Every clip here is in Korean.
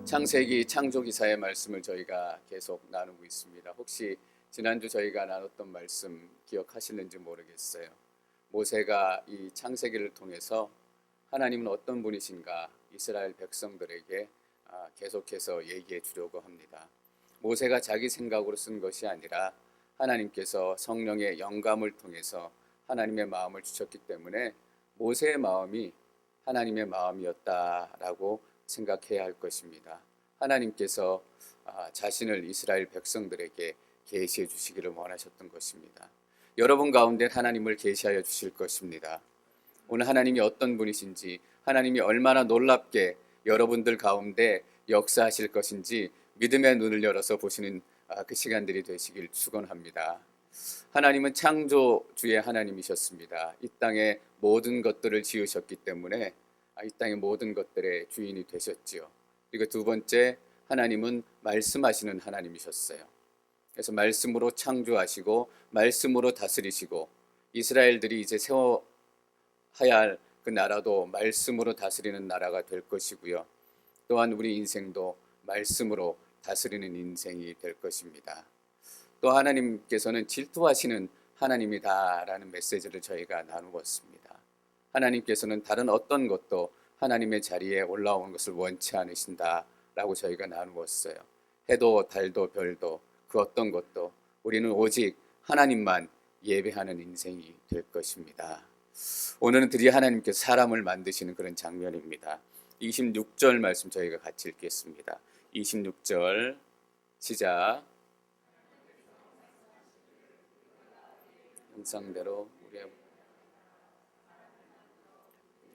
창세기 창조기사의 말씀을 저희가 계속 나누고 있습니다. 혹시 지난주 저희가 나눴던 말씀 기억하시는지 모르겠어요. 모세가 이 창세기를 통해서 하나님은 어떤 분이신가 이스라엘 백성들에게 계속해서 얘기해 주려고 합니다. 모세가 자기 생각으로 쓴 것이 아니라 하나님께서 성령의 영감을 통해서 하나님의 마음을 주셨기 때문에 모세의 마음이 하나님의 마음이었다라고 생각해야 할 것입니다. 하나님께서 자신을 이스라엘 백성들에게 계시해 주시기를 원하셨던 것입니다. 여러분 가운데 하나님을 계시하여 주실 것입니다. 오늘 하나님이 어떤 분이신지, 하나님이 얼마나 놀랍게 여러분들 가운데 역사하실 것인지 믿음의 눈을 열어서 보시는 그 시간들이 되시길 축원합니다. 하나님은 창조주의 하나님이셨습니다. 이 땅의 모든 것들을 지으셨기 때문에 이 땅의 모든 것들의 주인이 되셨지요. 그리고 두 번째, 하나님은 말씀하시는 하나님이셨어요. 그래서 말씀으로 창조하시고 말씀으로 다스리시고 이스라엘들이 이제 세워야 할 그 나라도 말씀으로 다스리는 나라가 될 것이고요. 또한 우리 인생도 말씀으로 다스리는 인생이 될 것입니다. 또 하나님께서는 질투하시는 하나님이다라는 메시지를 저희가 나누었습니다. 하나님께서는 다른 어떤 것도 하나님의 자리에 올라오는 것을 원치 않으신다라고 저희가 나누었어요. 해도 달도 별도 그 어떤 것도 우리는 오직 하나님만 예배하는 인생이 될 것입니다. 오늘은 드디어 하나님께서 사람을 만드시는 그런 장면입니다. 26절 말씀 저희가 같이 읽겠습니다. 26절 시작. 형상대로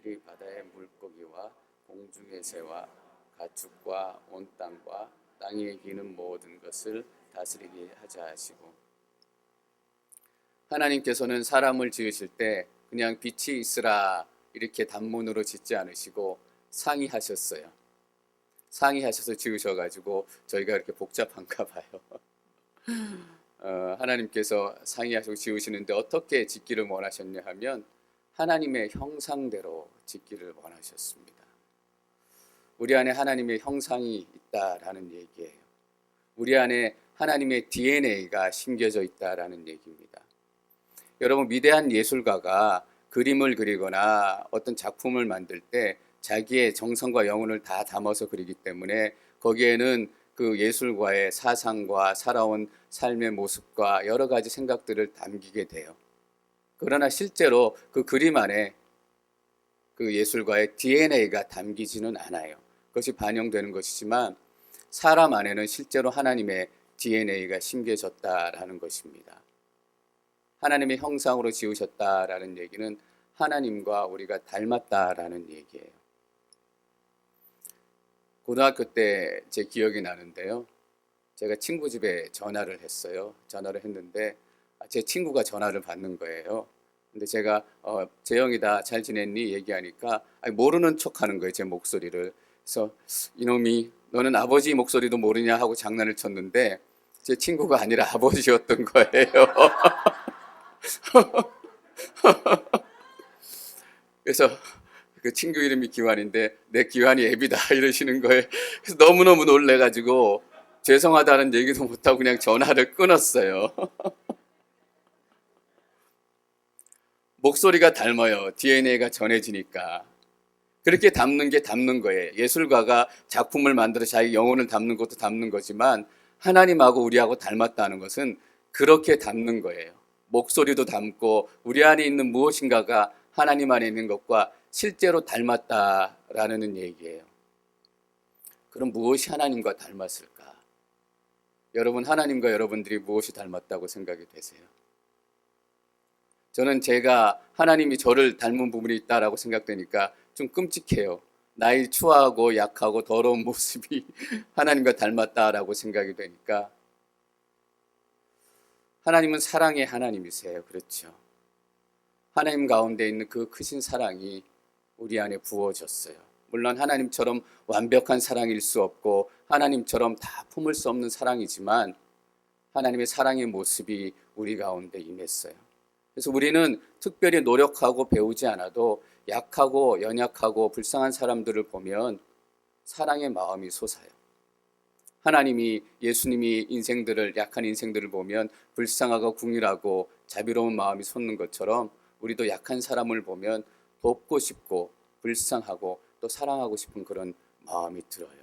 우리 바다의 물고기와 공중의 새와 가축과 온 땅과 땅에 기는 모든 것을 다스리게 하자 하시고, 하나님께서는 사람을 지으실 때 그냥 빛이 있으라 이렇게 단문으로 짓지 않으시고 상의하셨어요. 상의하셔서 지으셔가지고 저희가 이렇게 복잡한가 봐요. 하나님께서 상의하시고 지으시는데 어떻게 짓기를 원하셨냐 하면 하나님의 형상대로 짓기를 원하셨습니다. 우리 안에 하나님의 형상이 있다라는 얘기예요. 우리 안에 하나님의 DNA가 심겨져 있다라는 얘기입니다. 여러분, 위대한 예술가가 그림을 그리거나 어떤 작품을 만들 때 자기의 정성과 영혼을 다 담아서 그리기 때문에 거기에는 그 예술가의 사상과 살아온 삶의 모습과 여러 가지 생각들을 담기게 돼요. 그러나 실제로 그 그림 안에 그 예술가의 DNA가 담기지는 않아요. 그것이 반영되는 것이지만 사람 안에는 실제로 하나님의 DNA가 심겨졌다라는 것입니다. 하나님의 형상으로 지으셨다라는 얘기는 하나님과 우리가 닮았다라는 얘기예요. 고등학교 때 제 기억이 나는데요. 제가 친구 집에 전화를 했어요. 전화를 했는데 제 친구가 전화를 받는 거예요. 근데 제가 재영이다 잘 지냈니? 얘기하니까 모르는 척하는 거예요. 제 목소리를. 그래서 이놈이 너는 아버지 목소리도 모르냐 하고 장난을 쳤는데 제 친구가 아니라 아버지였던 거예요. 그래서 그 친구 이름이 기환인데 내 기환이 애비다 이러시는 거예요. 그래서 너무너무 놀래가지고 죄송하다는 얘기도 못하고 그냥 전화를 끊었어요. 목소리가 닮아요. DNA가 전해지니까. 그렇게 담는 게 담는 거예요. 예술가가 작품을 만들어 자기 영혼을 담는 것도 담는 거지만 하나님하고 우리하고 닮았다는 것은 그렇게 담는 거예요. 목소리도 닮고 우리 안에 있는 무엇인가가 하나님 안에 있는 것과 실제로 닮았다라는 얘기예요. 그럼 무엇이 하나님과 닮았을까? 여러분, 하나님과 여러분들이 무엇이 닮았다고 생각이 되세요? 저는 제가 하나님이 저를 닮은 부분이 있다라고 생각되니까 좀 끔찍해요. 나의 추하고 약하고 더러운 모습이 하나님과 닮았다라고 생각이 되니까. 하나님은 사랑의 하나님이세요. 그렇죠? 하나님 가운데 있는 그 크신 사랑이 우리 안에 부어졌어요. 물론 하나님처럼 완벽한 사랑일 수 없고 하나님처럼 다 품을 수 없는 사랑이지만 하나님의 사랑의 모습이 우리 가운데 임했어요. 그래서 우리는 특별히 노력하고 배우지 않아도 약하고 연약하고 불쌍한 사람들을 보면 사랑의 마음이 솟아요. 하나님이 예수님이 인생들을 약한 인생들을 보면 불쌍하고 궁휼하고 자비로운 마음이 솟는 것처럼 우리도 약한 사람을 보면 돕고 싶고 불쌍하고 또 사랑하고 싶은 그런 마음이 들어요.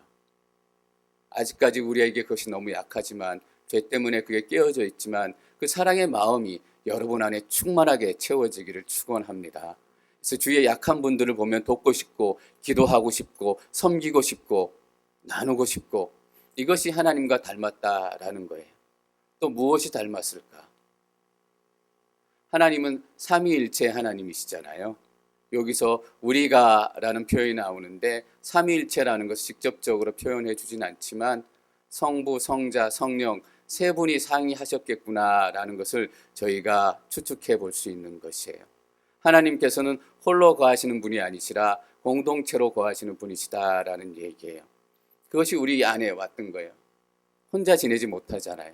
아직까지 우리에게 그것이 너무 약하지만 죄 때문에 그게 깨어져 있지만 그 사랑의 마음이 여러분 안에 충만하게 채워지기를 축원합니다. 그래서 주위에 약한 분들을 보면 돕고 싶고 기도하고 싶고 섬기고 싶고 나누고 싶고 이것이 하나님과 닮았다라는 거예요. 또 무엇이 닮았을까? 하나님은 삼위일체 하나님이시잖아요. 여기서 우리가라는 표현이 나오는데 삼위일체라는 것을 직접적으로 표현해 주진 않지만 성부, 성자, 성령 세 분이 상의하셨겠구나라는 것을 저희가 추측해 볼 수 있는 것이에요. 하나님께서는 홀로 거하시는 분이 아니시라 공동체로 거하시는 분이시다라는 얘기예요. 그것이 우리 안에 왔던 거예요. 혼자 지내지 못하잖아요.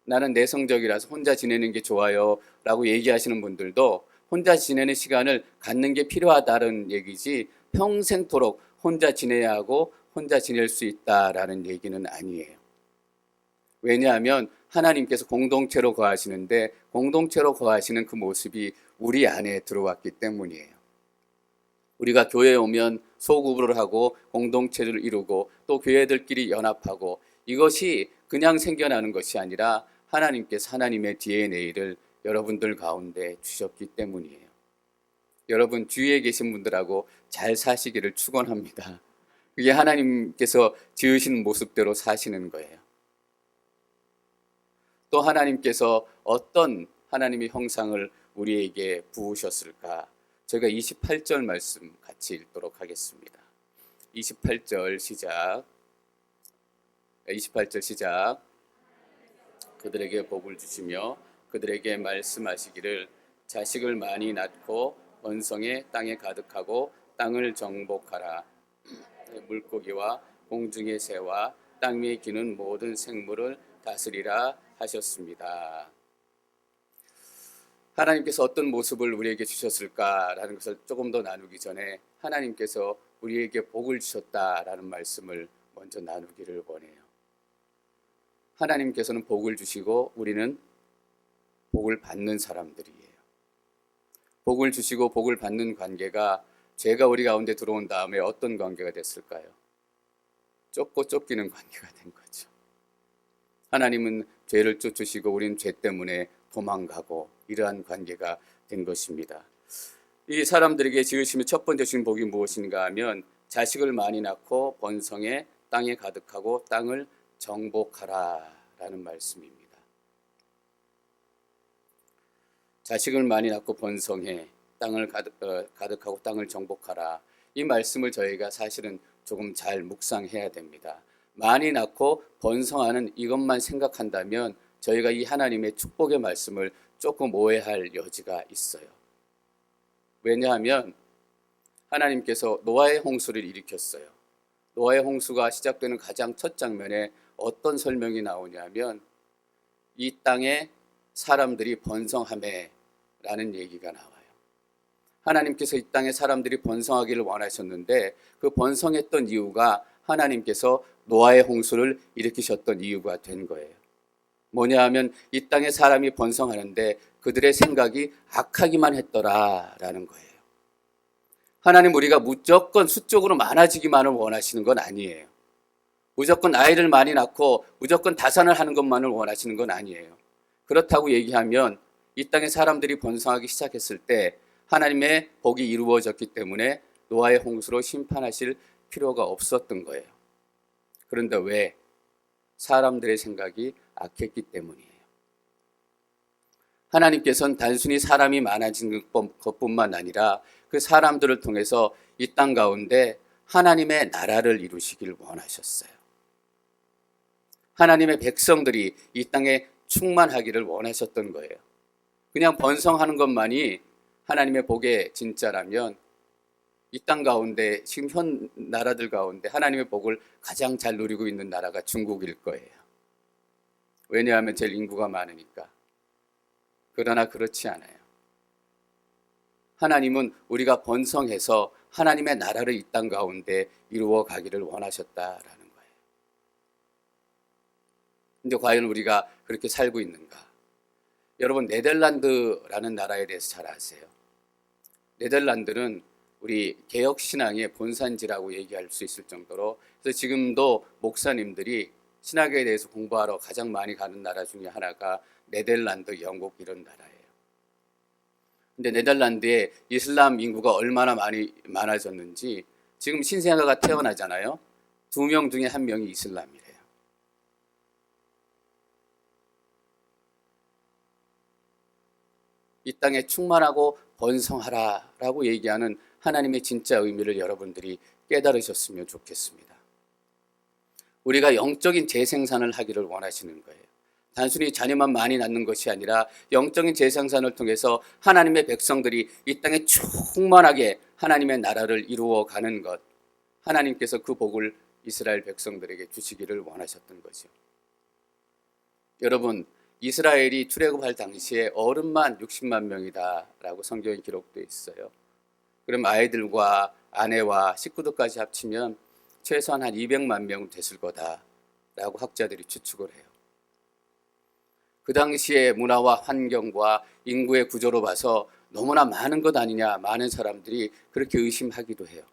나는 내성적이라서 혼자 지내는 게 좋아요 라고 얘기하시는 분들도 혼자 지내는 시간을 갖는 게 필요하다는 얘기지 평생토록 혼자 지내야 하고 혼자 지낼 수 있다라는 얘기는 아니에요. 왜냐하면 하나님께서 공동체로 거하시는데 공동체로 거하시는 그 모습이 우리 안에 들어왔기 때문이에요. 우리가 교회에 오면 소그룹을 하고 공동체를 이루고 또 교회들끼리 연합하고 이것이 그냥 생겨나는 것이 아니라 하나님께서 하나님의 DNA를 여러분들 가운데 주셨기 때문이에요. 여러분 주위에 계신 분들하고 잘 사시기를 축원합니다. 그게 하나님께서 지으신 모습대로 사시는 거예요. 또 하나님께서 어떤 하나님의 형상을 우리에게 부으셨을까? 저희가 28절 말씀 같이 읽도록 하겠습니다. 28절 시작. 그들에게 복을 주시며 그들에게 말씀하시기를 자식을 많이 낳고 번성에 땅에 가득하고 땅을 정복하라. 물고기와 공중의 새와 땅 위에 기는 모든 생물을 다스리라 하셨습니다. 하나님께서 어떤 모습을 우리에게 주셨을까라는 것을 조금 더 나누기 전에 하나님께서 우리에게 복을 주셨다라는 말씀을 먼저 나누기를 원해요. 하나님께서는 복을 주시고 우리는 복을 받는 사람들이에요. 복을 주시고 복을 받는 관계가 죄가 우리 가운데 들어온 다음에 어떤 관계가 됐을까요? 쫓고 쫓기는 관계가 된 거죠. 하나님은 죄를 쫓으시고 우리는 죄 때문에 도망가고 이러한 관계가 된 것입니다. 이 사람들에게 지으시면 첫 번째 주신 복이 무엇인가 하면 자식을 많이 낳고 번성에 땅에 가득하고 땅을 정복하라 라는 말씀입니다. 자식을 많이 낳고 번성해 땅을 가득하고 땅을 정복하라. 이 말씀을 저희가 사실은 조금 잘 묵상해야 됩니다. 많이 낳고 번성하는 이것만 생각한다면 저희가 이 하나님의 축복의 말씀을 조금 오해할 여지가 있어요. 왜냐하면 하나님께서 노아의 홍수를 일으켰어요. 노아의 홍수가 시작되는 가장 첫 장면에 어떤 설명이 나오냐면 이 땅에 사람들이 번성하매 라는 얘기가 나와요. 하나님께서 이 땅에 사람들이 번성하기를 원하셨는데 그 번성했던 이유가 하나님께서 노아의 홍수를 일으키셨던 이유가 된 거예요. 뭐냐 하면 이 땅에 사람이 번성하는데 그들의 생각이 악하기만 했더라라는 거예요. 하나님 우리가 무조건 수적으로 많아지기만을 원하시는 건 아니에요. 무조건 아이를 많이 낳고 무조건 다산을 하는 것만을 원하시는 건 아니에요. 그렇다고 얘기하면 이 땅에 사람들이 번성하기 시작했을 때 하나님의 복이 이루어졌기 때문에 노아의 홍수로 심판하실 필요가 없었던 거예요. 그런데 왜? 사람들의 생각이 악했기 때문이에요. 하나님께서는 단순히 사람이 많아진 것뿐만 아니라 그 사람들을 통해서 이 땅 가운데 하나님의 나라를 이루시길 원하셨어요. 하나님의 백성들이 이 땅에 충만하기를 원하셨던 거예요. 그냥 번성하는 것만이 하나님의 복의 진짜라면 이 땅 가운데 지금 현 나라들 가운데 하나님의 복을 가장 잘 누리고 있는 나라가 중국일 거예요. 왜냐하면 제일 인구가 많으니까. 그러나 그렇지 않아요. 하나님은 우리가 번성해서 하나님의 나라를 이 땅 가운데 이루어 가기를 원하셨다라는 거예요. 근데 과연 우리가 그렇게 살고 있는가? 여러분, 네덜란드라는 나라에 대해서 잘 아세요? 네덜란드는 우리 개혁신앙의 본산지라고 얘기할 수 있을 정도로, 그래서 지금도 목사님들이 신학에 대해서 공부하러 가장 많이 가는 나라 중에 하나가 네덜란드, 영국 이런 나라예요. 근데 네덜란드에 이슬람 인구가 얼마나 많아졌는지 지금 신생아가 태어나잖아요. 2명 중에 1명이 이슬람이래요. 이 땅에 충만하고 번성하라라고 얘기하는 하나님의 진짜 의미를 여러분들이 깨달으셨으면 좋겠습니다. 우리가 영적인 재생산을 하기를 원하시는 거예요. 단순히 자녀만 많이 낳는 것이 아니라 영적인 재생산을 통해서 하나님의 백성들이 이 땅에 충만하게 하나님의 나라를 이루어가는 것, 하나님께서 그 복을 이스라엘 백성들에게 주시기를 원하셨던 거죠. 여러분, 이스라엘이 출애굽할 당시에 어른만 60만 명이다라고 성경에 기록되어 있어요. 그럼 아이들과 아내와 식구들까지 합치면 최소한 한 200만 명 됐을 거다라고 학자들이 추측을 해요. 그 당시의 문화와 환경과 인구의 구조로 봐서 너무나 많은 것 아니냐, 많은 사람들이 그렇게 의심하기도 해요.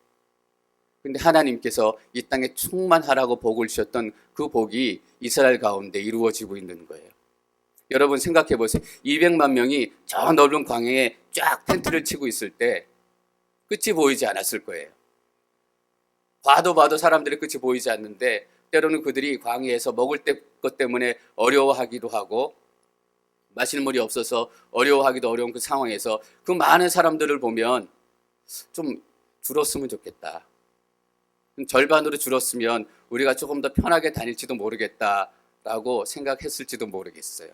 근데 하나님께서 이 땅에 충만하라고 복을 주셨던 그 복이 이스라엘 가운데 이루어지고 있는 거예요. 여러분 생각해 보세요. 200만 명이 저 넓은 광야에 쫙 텐트를 치고 있을 때 끝이 보이지 않았을 거예요. 봐도 사람들의 끝이 보이지 않는데 때로는 그들이 광야에서 먹을 것 때문에 어려워하기도 하고 마실 물이 없어서 어려워하기도 어려운 그 상황에서 그 많은 사람들을 보면 좀 줄었으면 좋겠다. 절반으로 줄었으면 우리가 조금 더 편하게 다닐지도 모르겠다라고 생각했을지도 모르겠어요.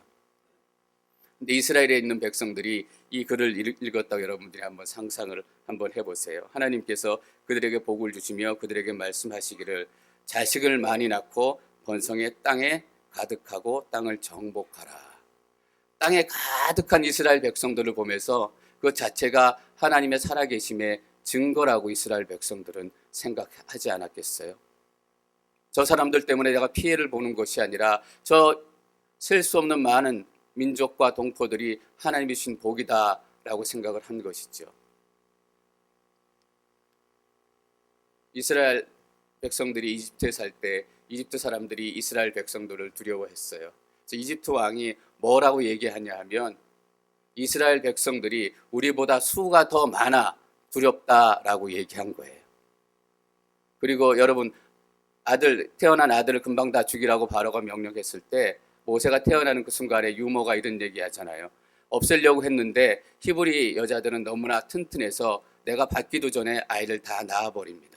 근데 이스라엘에 있는 백성들이 이 글을 읽었다고 여러분들이 한번 상상을 한번 해보세요. 하나님께서 그들에게 복을 주시며 그들에게 말씀하시기를 자식을 많이 낳고 번성의 땅에 가득하고 땅을 정복하라. 땅에 가득한 이스라엘 백성들을 보면서 그 자체가 하나님의 살아계심의 증거라고 이스라엘 백성들은 생각하지 않았겠어요? 저 사람들 때문에 내가 피해를 보는 것이 아니라 저 셀 수 없는 많은 민족과 동포들이 하나님이 주신 복이다라고 생각을 한 것이죠. 이스라엘 백성들이 이집트에 살 때 이집트 사람들이 이스라엘 백성들을 두려워했어요. 이집트 왕이 뭐라고 얘기하냐 하면 이스라엘 백성들이 우리보다 수가 더 많아 두렵다라고 얘기한 거예요. 그리고 여러분 태어난 아들을 금방 다 죽이라고 바로가 명령했을 때 모세가 태어나는 그 순간에 유모가 이런 얘기하잖아요. 없애려고 했는데 히브리 여자들은 너무나 튼튼해서 내가 받기도 전에 아이를 다 낳아버립니다.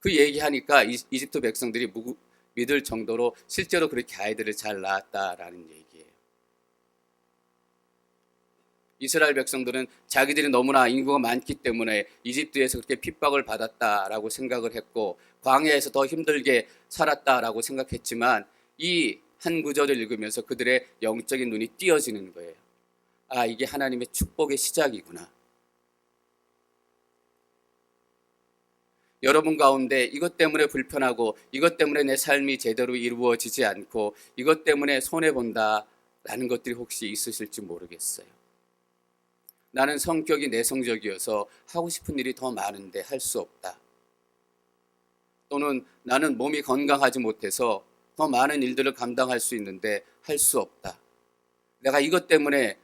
그 얘기하니까 이집트 백성들이 믿을 정도로 실제로 그렇게 아이들을 잘 낳았다라는 얘기예요. 이스라엘 백성들은 자기들이 너무나 인구가 많기 때문에 이집트에서 그렇게 핍박을 받았다라고 생각을 했고 광야에서 더 힘들게 살았다라고 생각했지만 이 한 구절을 읽으면서 그들의 영적인 눈이 띄어지는 거예요. 아, 이게 하나님의 축복의 시작이구나. 여러분 가운데 이것 때문에 불편하고 이것 때문에 내 삶이 제대로 이루어지지 않고 이것 때문에 손해본다라는 것들이 혹시 있으실지 모르겠어요. 나는 성격이 내성적이어서 하고 싶은 일이 더 많은데 할 수 없다. 또는 나는 몸이 건강하지 못해서 더 많은 일들을 감당할 수 있는데 할 수 없다. 내가 이것 때문에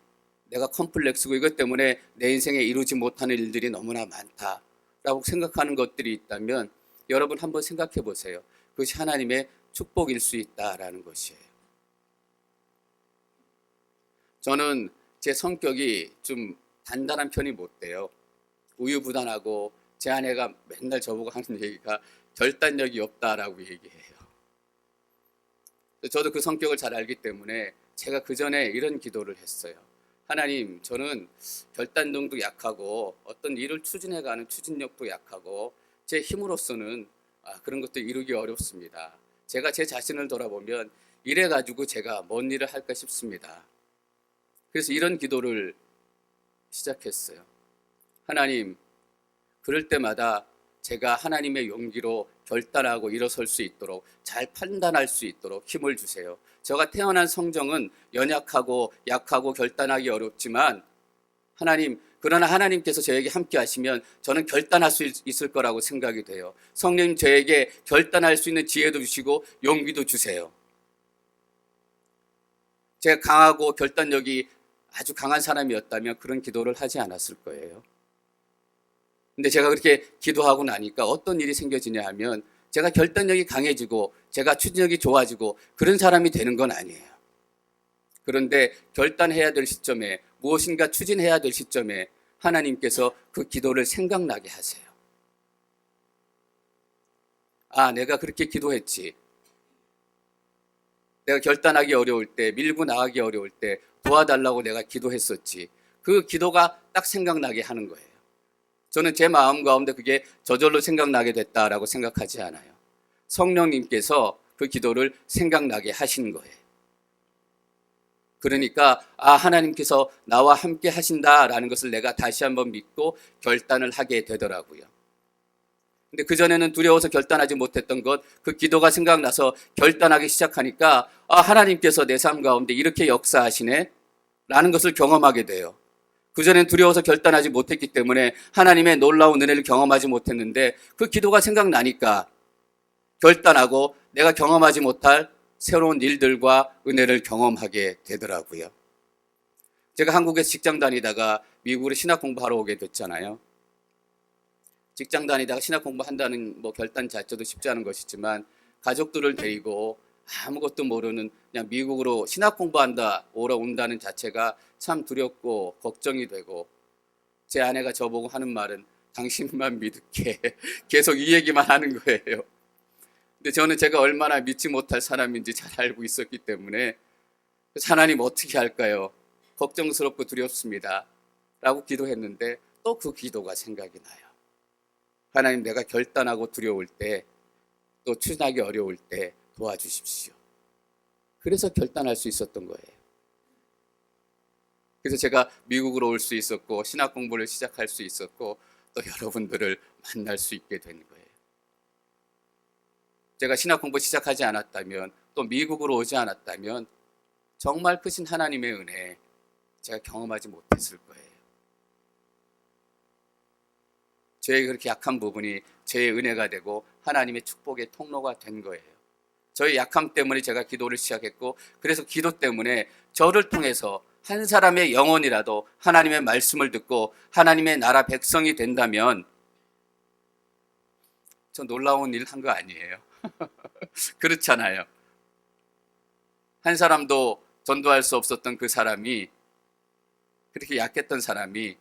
내가 컴플렉스고 이것 때문에 내 인생에 이루지 못하는 일들이 너무나 많다라고 생각하는 것들이 있다면 여러분 한번 생각해 보세요. 그것이 하나님의 축복일 수 있다라는 것이에요. 저는 제 성격이 좀 단단한 편이 못 돼요. 우유부단하고 제 아내가 맨날 저보고 하는 얘기가 결단력이 없다라고 얘기해요. 저도 그 성격을 잘 알기 때문에 제가 그 전에 이런 기도를 했어요. 하나님, 저는 결단력도 약하고 어떤 일을 추진해가는 추진력도 약하고 제 힘으로서는 그런 것도 이루기 어렵습니다. 제가 제 자신을 돌아보면 이래가지고 제가 뭔 일을 할까 싶습니다. 그래서 이런 기도를 시작했어요. 하나님, 그럴 때마다 제가 하나님의 용기로 결단하고 일어설 수 있도록, 잘 판단할 수 있도록 힘을 주세요. 제가 태어난 성정은 연약하고 약하고 결단하기 어렵지만 그러나 하나님께서 저에게 함께 하시면 저는 결단할 수 있을 거라고 생각이 돼요. 성령 저에게 결단할 수 있는 지혜도 주시고 용기도 주세요. 제가 강하고 결단력이 아주 강한 사람이었다면 그런 기도를 하지 않았을 거예요. 근데 제가 그렇게 기도하고 나니까 어떤 일이 생겨지냐 하면 제가 결단력이 강해지고 제가 추진력이 좋아지고 그런 사람이 되는 건 아니에요. 그런데 결단해야 될 시점에, 무엇인가 추진해야 될 시점에 하나님께서 그 기도를 생각나게 하세요. 아, 내가 그렇게 기도했지. 내가 결단하기 어려울 때, 밀고 나가기 어려울 때 도와달라고 내가 기도했었지. 그 기도가 딱 생각나게 하는 거예요. 저는 제 마음 가운데 그게 저절로 생각나게 됐다라고 생각하지 않아요. 성령님께서 그 기도를 생각나게 하신 거예요. 그러니까 하나님께서 나와 함께 하신다라는 것을 내가 다시 한번 믿고 결단을 하게 되더라고요. 근데 그전에는 두려워서 결단하지 못했던 것, 그 기도가 생각나서 결단하기 시작하니까 하나님께서 내 삶 가운데 이렇게 역사하시네 라는 것을 경험하게 돼요. 그전엔 두려워서 결단하지 못했기 때문에 하나님의 놀라운 은혜를 경험하지 못했는데 그 기도가 생각나니까 결단하고 내가 경험하지 못할 새로운 일들과 은혜를 경험하게 되더라고요. 제가 한국에서 직장 다니다가 미국으로 신학 공부하러 오게 됐잖아요. 직장 다니다가 신학 공부한다는 결단 자체도 쉽지 않은 것이지만 가족들을 데리고 아무것도 모르는 그냥 미국으로 신학 공부한다 오러 온다는 자체가 참 두렵고 걱정이 되고, 제 아내가 저보고 하는 말은 당신만 믿을게 계속 이 얘기만 하는 거예요. 근데 저는 제가 얼마나 믿지 못할 사람인지 잘 알고 있었기 때문에 하나님 어떻게 할까요? 걱정스럽고 두렵습니다 라고 기도했는데 또 그 기도가 생각이 나요. 하나님, 내가 결단하고 두려울 때, 또 추진하기 어려울 때 도와주십시오. 그래서 결단할 수 있었던 거예요. 그래서 제가 미국으로 올 수 있었고 신학 공부를 시작할 수 있었고 또 여러분들을 만날 수 있게 된 거예요. 제가 신학 공부 시작하지 않았다면, 또 미국으로 오지 않았다면 정말 크신 하나님의 은혜 제가 경험하지 못했을 거예요. 저의 그렇게 약한 부분이 제 은혜가 되고 하나님의 축복의 통로가 된 거예요. 저의 약함 때문에 제가 기도를 시작했고, 그래서 기도 때문에 저를 통해서 한 사람의 영혼이라도 하나님의 말씀을 듣고 하나님의 나라 백성이 된다면 저 놀라운 일 한 거 아니에요. 그렇잖아요. 한 사람도 전도할 수 없었던 그 사람이, 그렇게 약했던 사람이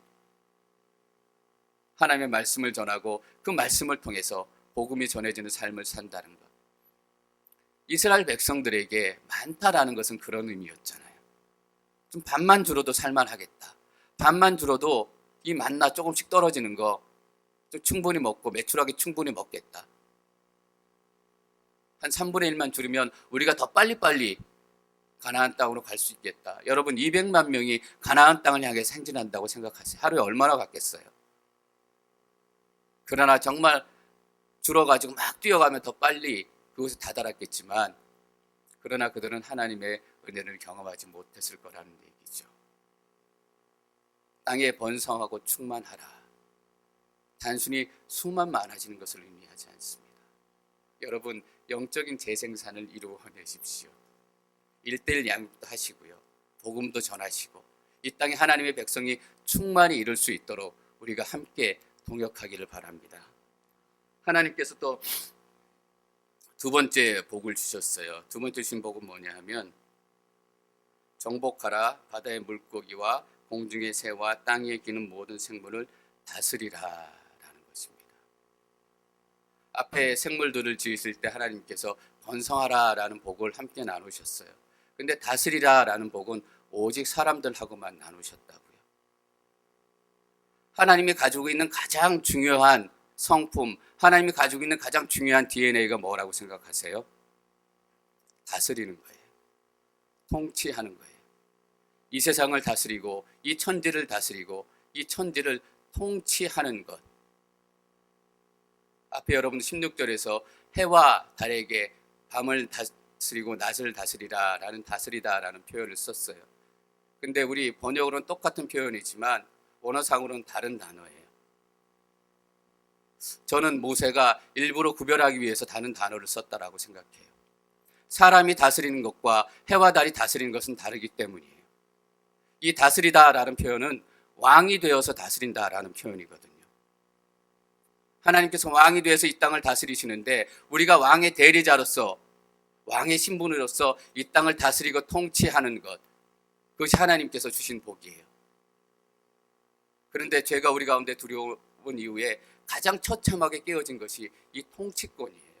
하나님의 말씀을 전하고 그 말씀을 통해서 복음이 전해지는 삶을 산다는 것. 이스라엘 백성들에게 많다라는 것은 그런 의미였잖아요. 좀 밥만 줄어도 살만하겠다. 밥만 줄어도 이 만나 조금씩 떨어지는 거 좀 충분히 먹고 매출하게 충분히 먹겠다. 한 3분의 1만 줄이면 우리가 더 빨리빨리 가나안 땅으로 갈 수 있겠다. 여러분, 200만 명이 가나안 땅을 향해 행진한다고 생각하세요. 하루에 얼마나 갔겠어요? 그러나 정말 줄어가지고 막 뛰어가면 더 빨리 그곳에 다다랐겠지만, 그러나 그들은 하나님의 은혜를 경험하지 못했을 거라는 얘기죠. 땅에 번성하고 충만하라. 단순히 수만 많아지는 것을 의미하지 않습니다. 여러분, 영적인 재생산을 이루어내십시오. 1:1 양육도 하시고요. 복음도 전하시고 이 땅에 하나님의 백성이 충만히 이룰 수 있도록 우리가 함께 동역하기를 바랍니다. 하나님께서 또 두 번째 복을 주셨어요. 두 번째 주신 복은 뭐냐 하면, 정복하라, 바다의 물고기와 공중의 새와 땅에 기는 모든 생물을 다스리라 라는 것입니다. 앞에 생물들을 지으실 때 하나님께서 번성하라 라는 복을 함께 나누셨어요. 근데 다스리라 라는 복은 오직 사람들하고만 나누셨다고요. 하나님이 가지고 있는 가장 중요한 성품, 하나님이 가지고 있는 가장 중요한 DNA가 뭐라고 생각하세요? 다스리는 거예요. 통치하는 거예요. 이 세상을 다스리고 이 천지를 다스리고 이 천지를 통치하는 것. 앞에 여러분 16절에서 해와 달에게 밤을 다스리고 낮을 다스리라 라는 다스리다라는 표현을 썼어요. 근데 우리 번역으로는 똑같은 표현이지만 원어상으로는 다른 단어예요. 저는 모세가 일부러 구별하기 위해서 다른 단어를 썼다라고 생각해요. 사람이 다스리는 것과 해와 달이 다스리는 것은 다르기 때문이에요. 이 다스리다라는 표현은 왕이 되어서 다스린다라는 표현이거든요. 하나님께서 왕이 되어서 이 땅을 다스리시는데 우리가 왕의 대리자로서 왕의 신분으로서 이 땅을 다스리고 통치하는 것, 그것이 하나님께서 주신 복이에요. 그런데 죄가 우리 가운데 들어온 이후에 가장 처참하게 깨어진 것이 이 통치권이에요.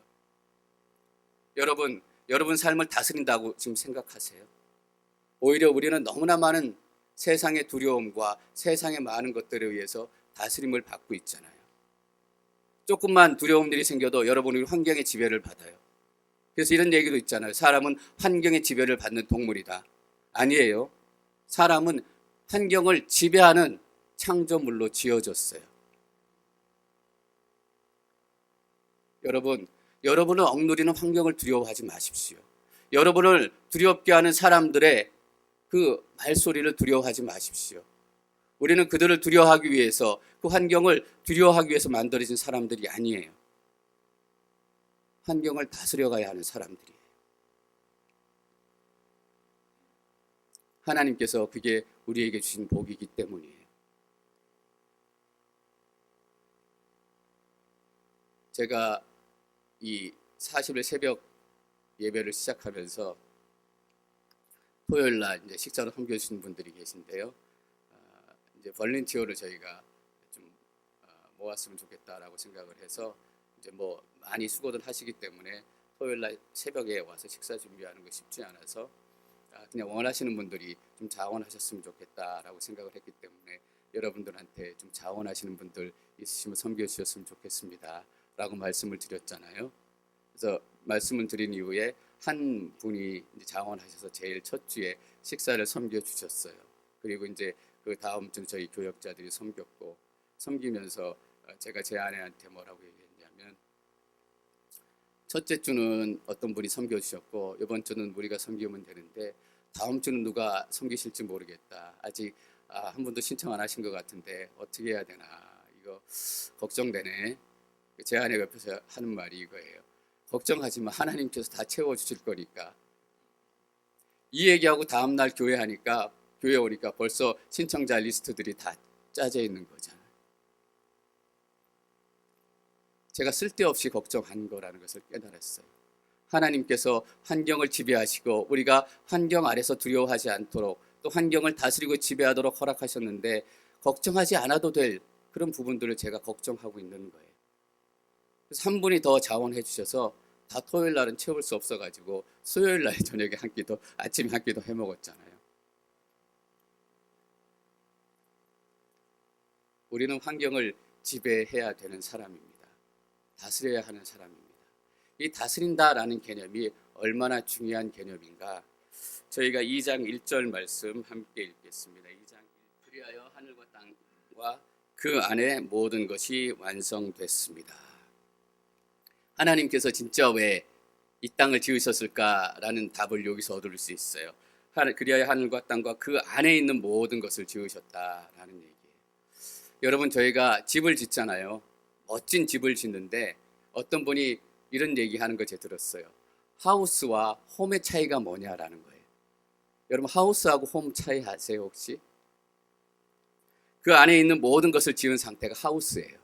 여러분 삶을 다스린다고 지금 생각하세요? 오히려 우리는 너무나 많은 세상의 두려움과 세상의 많은 것들에 의해서 다스림을 받고 있잖아요. 조금만 두려움들이 생겨도 여러분이 환경의 지배를 받아요. 그래서 이런 얘기도 있잖아요. 사람은 환경의 지배를 받는 동물이다. 아니에요. 사람은 환경을 지배하는 창조물로 지어졌어요. 여러분은 억누리는 환경을 두려워하지 마십시오. 여러분을 두렵게 하는 사람들의 그 말소리를 두려워하지 마십시오. 우리는 그들을 두려워하기 위해서, 그 환경을 두려워하기 위해서 만들어진 사람들이 아니에요. 환경을 다스려가야 하는 사람들이에요. 하나님께서 그게 우리에게 주신 복이기 때문이에요. 제가 이 40일 새벽 예배를 시작하면서 토요일 날 이제 식사로 섬겨주신 분들이 계신데요. 이제 볼런티어를 저희가 좀 모았으면 좋겠다라고 생각을 해서 이제 뭐 많이 수고들 하시기 때문에 토요일 날 새벽에 와서 식사 준비하는 거 쉽지 않아서 그냥 원하시는 분들이 좀 자원하셨으면 좋겠다라고 생각을 했기 때문에 여러분들한테 좀 자원하시는 분들 있으시면 섬겨주셨으면 좋겠습니다 라고 말씀을 드렸잖아요. 그래서 말씀을 드린 이후에 한 분이 이제 자원하셔서 제일 첫 주에 식사를 섬겨주셨어요. 그리고 이제 그 다음 주는 저희 교역자들이 섬겼고, 섬기면서 제가 제 아내한테 뭐라고 얘기했냐면, 첫째 주는 어떤 분이 섬겨주셨고 이번 주는 우리가 섬기면 되는데 다음 주는 누가 섬기실지 모르겠다. 아직 한 분도 신청 안 하신 것 같은데 어떻게 해야 되나, 이거 걱정되네. 제 아내 옆에서 하는 말이 이거예요. 걱정하지 마. 하나님께서 다 채워주실 거니까. 이 얘기하고 다음날 교회 오니까 벌써 신청자 리스트들이 다 짜져 있는 거잖아요. 제가 쓸데없이 걱정한 거라는 것을 깨달았어요. 하나님께서 환경을 지배하시고 우리가 환경 아래서 두려워하지 않도록 또 환경을 다스리고 지배하도록 허락하셨는데 걱정하지 않아도 될 그런 부분들을 제가 걱정하고 있는 거예요. 그래서 한 분이 더 자원해 주셔서 다 토요일 날은 채울 수 없어가지고 수요일 날 저녁에 한 끼도, 아침에 한 끼도 해 먹었잖아요. 우리는 환경을 지배해야 되는 사람입니다. 다스려야 하는 사람입니다. 이 다스린다라는 개념이 얼마나 중요한 개념인가. 저희가 2장 1절 말씀 함께 읽겠습니다. 2장 1. 그리하여 하늘과 땅과 그 안에 모든 것이 완성됐습니다. 하나님께서 진짜 왜 이 땅을 지으셨을까라는 답을 여기서 얻을 수 있어요. 그리하여 하늘과 땅과 그 안에 있는 모든 것을 지으셨다라는 얘기예요. 여러분, 저희가 집을 짓잖아요. 멋진 집을 짓는데 어떤 분이 이런 얘기하는 거 제가 들었어요. 하우스와 홈의 차이가 뭐냐라는 거예요. 여러분, 하우스하고 홈 차이 아세요 혹시? 그 안에 있는 모든 것을 지은 상태가 하우스예요.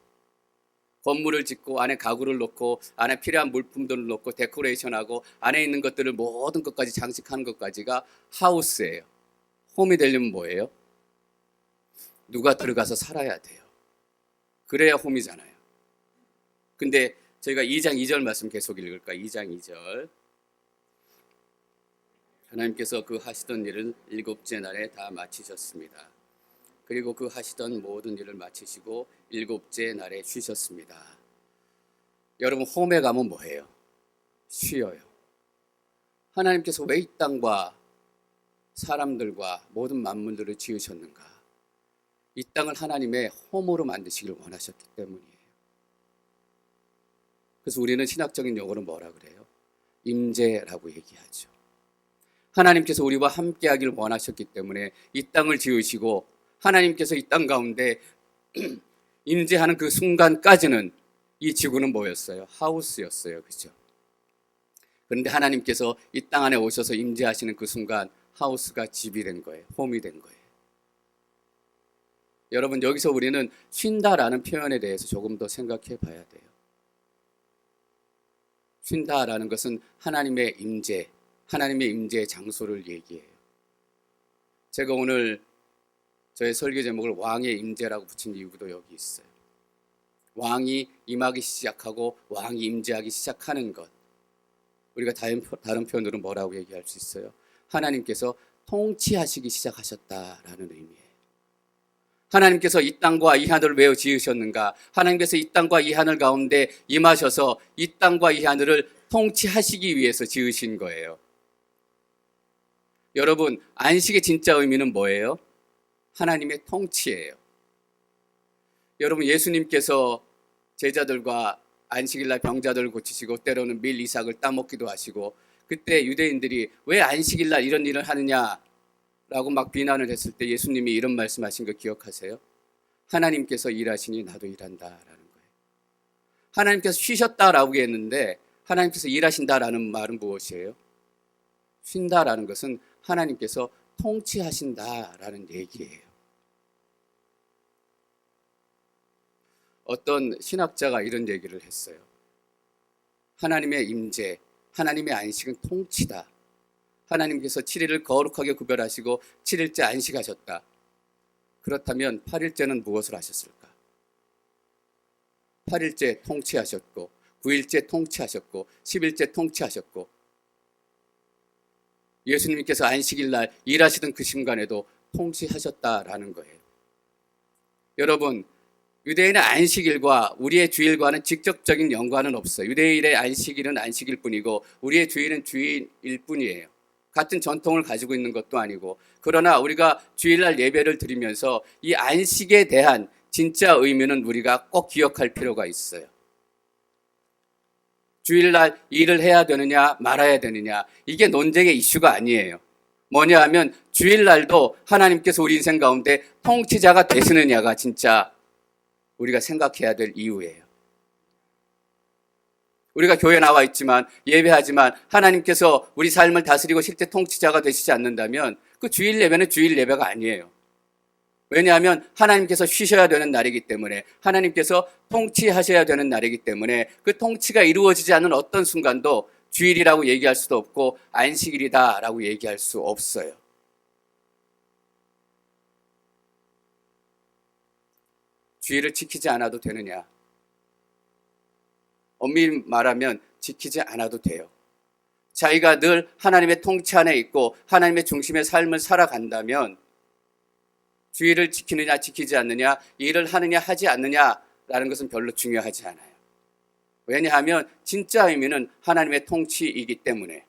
건물을 짓고 안에 가구를 넣고 안에 필요한 물품들을 넣고 데코레이션하고 안에 있는 것들을 모든 것까지 장식하는 것까지가 하우스예요. 홈이 되려면 뭐예요? 누가 들어가서 살아야 돼요. 그래야 홈이잖아요. 근데 저희가 2장 2절 말씀 계속 읽을까? 2장 2절. 하나님께서 그 하시던 일을 일곱째 날에 다 마치셨습니다. 그리고 그 하시던 모든 일을 마치시고 일곱째 날에 쉬셨습니다. 여러분, 홈에 가면 뭐예요? 쉬어요. 하나님께서 왜 이 땅과 사람들과 모든 만물들을 지으셨는가? 이 땅을 하나님의 홈으로 만드시길 원하셨기 때문이에요. 그래서 우리는 신학적인 용어로 뭐라 그래요? 임재라고 얘기하죠. 하나님께서 우리와 함께하기를 원하셨기 때문에 이 땅을 지으시고 하나님께서 이 땅 가운데 임재하는 그 순간까지는 이 지구는 뭐였어요? 하우스였어요. 그죠? 그런데 하나님께서 이 땅 안에 오셔서 임재하시는 그 순간 하우스가 집이 된 거예요. 홈이 된 거예요. 여러분, 여기서 우리는 쉰다라는 표현에 대해서 조금 더 생각해 봐야 돼요. 쉰다라는 것은 하나님의 임재, 하나님의 임재의 장소를 얘기해요. 제가 오늘 저의 설교 제목을 왕의 임재라고 붙인 이유도 여기 있어요. 왕이 임하기 시작하고 왕이 임재하기 시작하는 것. 우리가 다른 표현으로 뭐라고 얘기할 수 있어요? 하나님께서 통치하시기 시작하셨다라는 의미예요. 하나님께서 이 땅과 이 하늘을 왜 지으셨는가? 하나님께서 이 땅과 이 하늘 가운데 임하셔서 이 땅과 이 하늘을 통치하시기 위해서 지으신 거예요. 여러분, 안식의 진짜 의미는 뭐예요? 하나님의 통치예요. 여러분, 예수님께서 제자들과 안식일날 병자들을 고치시고 때로는 밀 이삭을 따먹기도 하시고 그때 유대인들이 왜 안식일날 이런 일을 하느냐라고 막 비난을 했을 때 예수님이 이런 말씀하신 거 기억하세요? 하나님께서 일하시니 나도 일한다라는 거예요. 하나님께서 쉬셨다라고 했는데 하나님께서 일하신다라는 말은 무엇이에요? 쉰다라는 것은 하나님께서 통치하신다라는 얘기예요. 어떤 신학자가 이런 얘기를 했어요. 하나님의 임재, 하나님의 안식은 통치다. 하나님께서 7일을 거룩하게 구별하시고 7일째 안식하셨다. 그렇다면 8일째는 무엇을 하셨을까? 8일째 통치하셨고 9일째 통치하셨고 10일째 통치하셨고 예수님께서 안식일날 일하시던 그 순간에도 통치하셨다라는 거예요. 여러분, 유대인의 안식일과 우리의 주일과는 직접적인 연관은 없어요. 유대인의 안식일은 안식일 뿐이고 우리의 주일은 주일일 뿐이에요. 같은 전통을 가지고 있는 것도 아니고 그러나 우리가 주일날 예배를 드리면서 이 안식에 대한 진짜 의미는 우리가 꼭 기억할 필요가 있어요. 주일날 일을 해야 되느냐 말아야 되느냐 이게 논쟁의 이슈가 아니에요. 뭐냐 하면 주일날도 하나님께서 우리 인생 가운데 통치자가 되시느냐가 진짜 우리가 생각해야 될 이유예요. 우리가 교회에 나와 있지만 예배하지만 하나님께서 우리 삶을 다스리고 실제 통치자가 되시지 않는다면 그 주일 예배는 주일 예배가 아니에요. 왜냐하면 하나님께서 쉬셔야 되는 날이기 때문에 하나님께서 통치하셔야 되는 날이기 때문에 그 통치가 이루어지지 않는 어떤 순간도 주일이라고 얘기할 수도 없고 안식일이다라고 얘기할 수 없어요. 주일을 지키지 않아도 되느냐? 엄밀히 말하면 지키지 않아도 돼요. 자기가 늘 하나님의 통치 안에 있고 하나님의 중심의 삶을 살아간다면 주일을 지키느냐 지키지 않느냐, 일을 하느냐 하지 않느냐라는 것은 별로 중요하지 않아요. 왜냐하면 진짜 의미는 하나님의 통치이기 때문에.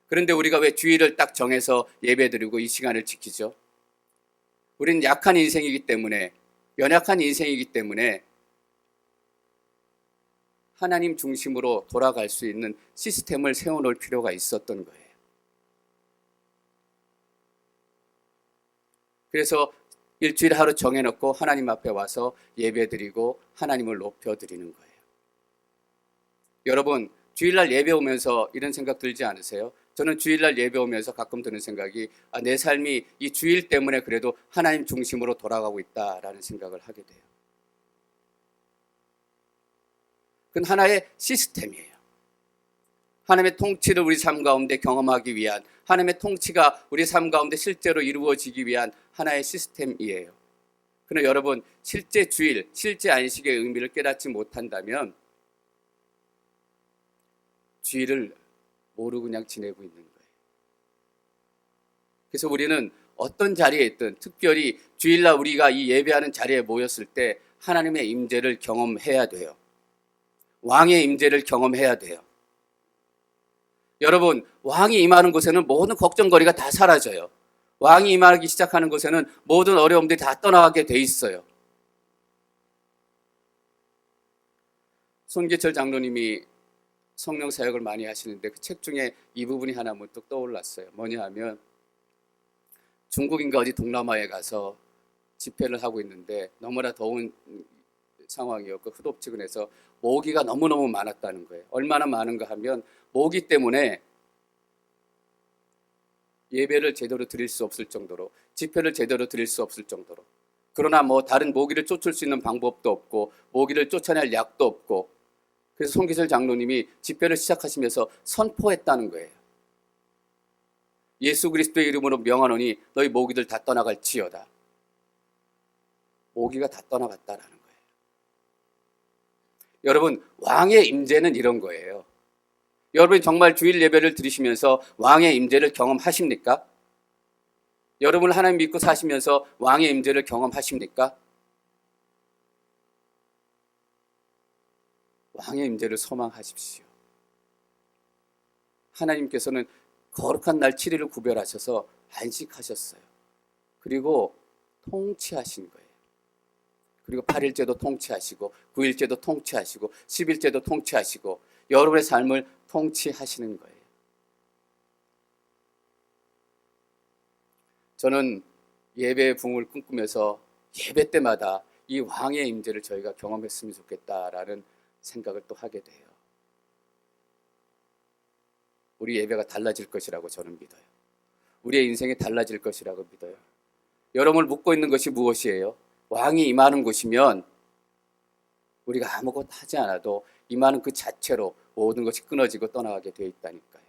그런데 우리가 왜 주일을 딱 정해서 예배드리고 이 시간을 지키죠? 우리는 약한 인생이기 때문에, 연약한 인생이기 때문에 하나님 중심으로 돌아갈 수 있는 시스템을 세워놓을 필요가 있었던 거예요. 그래서 일주일 하루 정해놓고 하나님 앞에 와서 예배드리고 하나님을 높여드리는 거예요. 여러분, 주일날 예배 오면서 이런 생각 들지 않으세요? 저는 주일날 예배 오면서 가끔 드는 생각이 내 삶이 이 주일 때문에 그래도 하나님 중심으로 돌아가고 있다라는 생각을 하게 돼요. 그건 하나의 시스템이에요. 하나님의 통치를 우리 삶 가운데 경험하기 위한, 하나님의 통치가 우리 삶 가운데 실제로 이루어지기 위한 하나의 시스템이에요. 그러나 여러분, 실제 주일, 실제 안식의 의미를 깨닫지 못한다면 주일을 모르고 그냥 지내고 있는 거예요. 그래서 우리는 어떤 자리에 있든 특별히 주일날 우리가 이 예배하는 자리에 모였을 때 하나님의 임재를 경험해야 돼요. 왕의 임재를 경험해야 돼요. 여러분, 왕이 임하는 곳에는 모든 걱정거리가 다 사라져요. 왕이 임하기 시작하는 곳에는 모든 어려움들이 다 떠나가게 돼 있어요. 손기철 장로님이 성령 사역을 많이 하시는데 그 책 중에 이 부분이 하나 문득 떠올랐어요. 뭐냐 하면 중국인가 어디 동남아에 가서 집회를 하고 있는데 너무나 더운 상황이었고 후덥지근해서 모기가 너무너무 많았다는 거예요. 얼마나 많은가 하면 모기 때문에 예배를 제대로 드릴 수 없을 정도로, 집회를 제대로 드릴 수 없을 정도로, 그러나 뭐 다른 모기를 쫓을 수 있는 방법도 없고 모기를 쫓아낼 약도 없고, 그래서 손기철 장로님이 집회를 시작하시면서 선포했다는 거예요. 예수 그리스도의 이름으로 명하노니 너희 모기들 다 떠나갈지어다. 모기가 다 떠나갔다라는 거예요. 여러분, 왕의 임재는 이런 거예요. 여러분 정말 주일 예배를 드리시면서 왕의 임재를 경험하십니까? 여러분 하나님 믿고 사시면서 왕의 임재를 경험하십니까? 왕의 임재를 소망하십시오. 하나님께서는 거룩한 날 7일을 구별하셔서 안식하셨어요. 그리고 통치하신 거예요. 그리고 8일째도 통치하시고 9일째도 통치하시고 10일째도 통치하시고 여러분의 삶을 통치하시는 거예요. 저는 예배의 붕을 꿈꾸면서 예배 때마다 이 왕의 임재를 저희가 경험했으면 좋겠다라는 생각을 또 하게 돼요. 우리 예배가 달라질 것이라고 저는 믿어요. 우리의 인생이 달라질 것이라고 믿어요. 여러분을 묶고 있는 것이 무엇이에요? 왕이 임하는 곳이면 우리가 아무것도 하지 않아도 임하는 그 자체로 모든 것이 끊어지고 떠나가게 되어 있다니까요.